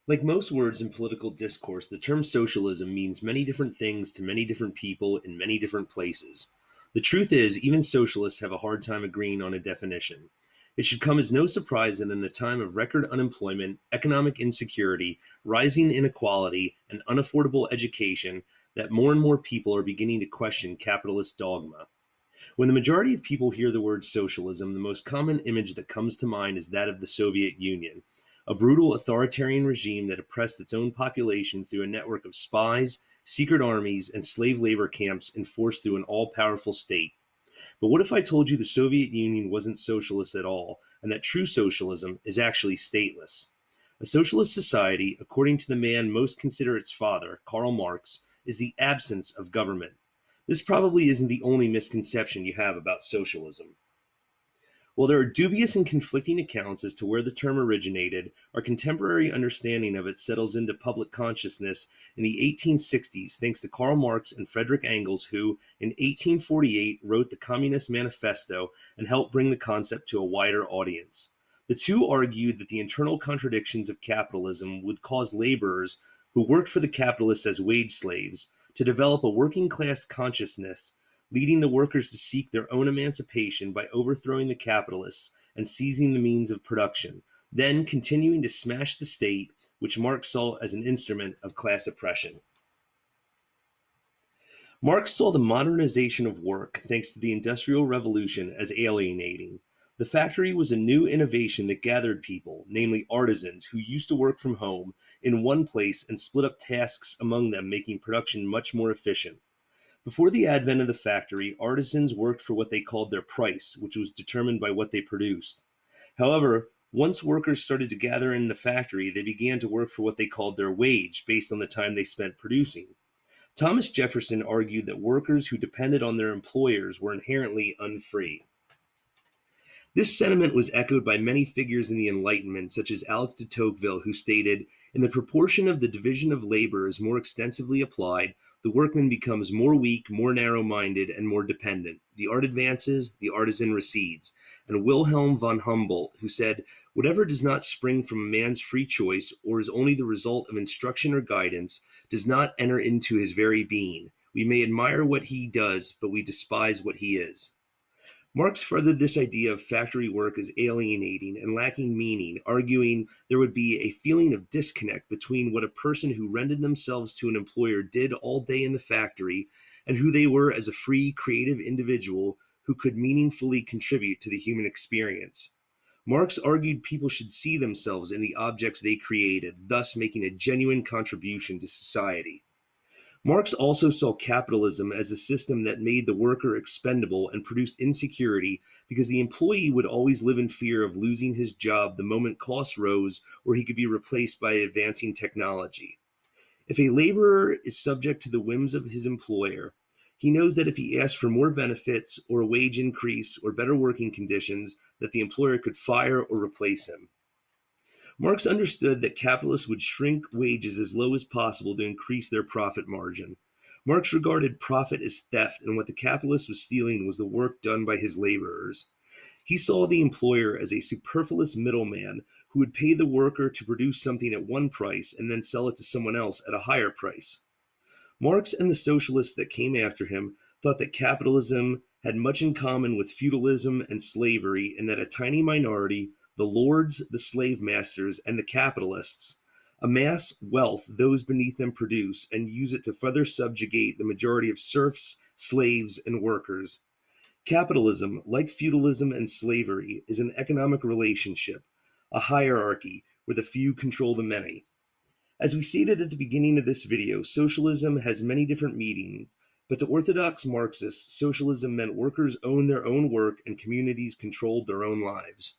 Like most words in political discourse, the term socialism means many different things to many different people in many different places. The truth is, even socialists have a hard time agreeing on a definition. It should come as no surprise that in a time of record unemployment, economic insecurity, rising inequality, and unaffordable education, that more and more people are beginning to question capitalist dogma. When the majority of people hear the word socialism, the most common image that comes to mind is that of the Soviet Union, a brutal authoritarian regime that oppressed its own population through a network of spies, secret armies, and slave labor camps enforced through an all powerful state. But what if I told you the Soviet Union wasn't socialist at all, and that true socialism is actually stateless? A socialist society, according to the man most consider its father, Karl Marx, is the absence of government. This probably isn't the only misconception you have about socialism. While there are dubious and conflicting accounts as to where the term originated, our contemporary understanding of it settles into public consciousness in the 1860s thanks to Karl Marx and Friedrich Engels, who, in 1848, wrote the Communist Manifesto and helped bring the concept to a wider audience. The two argued that the internal contradictions of capitalism would cause laborers who worked for the capitalists as wage slaves to develop a working class consciousness, leading the workers to seek their own emancipation by overthrowing the capitalists and seizing the means of production, then continuing to smash the state, which Marx saw as an instrument of class oppression. Marx saw the modernization of work, thanks to the Industrial Revolution, as alienating. The factory was a new innovation that gathered people, namely artisans who used to work from home, in one place and split up tasks among them, making production much more efficient. Before the advent of the factory, artisans worked for what they called their price, which was determined by what they produced. However, once workers started to gather in the factory, they began to work for what they called their wage, based on the time they spent producing. Thomas Jefferson argued that workers who depended on their employers were inherently unfree. This sentiment was echoed by many figures in the Enlightenment, such as Alex de Tocqueville, who stated, "In the proportion of the division of labor is more extensively applied, the workman becomes more weak, more narrow-minded, and more dependent. The art advances, the artisan recedes." And Wilhelm von Humboldt, who said, "Whatever does not spring from a man's free choice, or is only the result of instruction or guidance, does not enter into his very being. We may admire what he does, but we despise what he is." Marx furthered this idea of factory work as alienating and lacking meaning, arguing there would be a feeling of disconnect between what a person who rendered themselves to an employer did all day in the factory and who they were as a free, creative individual who could meaningfully contribute to the human experience. Marx argued people should see themselves in the objects they created, thus making a genuine contribution to society. Marx also saw capitalism as a system that made the worker expendable and produced insecurity because the employee would always live in fear of losing his job the moment costs rose or he could be replaced by advancing technology. If a laborer is subject to the whims of his employer, he knows that if he asks for more benefits or a wage increase or better working conditions, that the employer could fire or replace him. Marx understood that capitalists would shrink wages as low as possible to increase their profit margin. Marx regarded profit as theft, and what the capitalist was stealing was the work done by his laborers. He saw the employer as a superfluous middleman who would pay the worker to produce something at one price and then sell it to someone else at a higher price. Marx and the socialists that came after him thought that capitalism had much in common with feudalism and slavery, and that a tiny minority, the lords, the slave masters, and the capitalists, amass wealth those beneath them produce and use it to further subjugate the majority of serfs, slaves, and workers. Capitalism, like feudalism and slavery, is an economic relationship, a hierarchy where the few control the many. As we stated at the beginning of this video, socialism has many different meanings, but to orthodox Marxists, socialism meant workers owned their own work and communities controlled their own lives.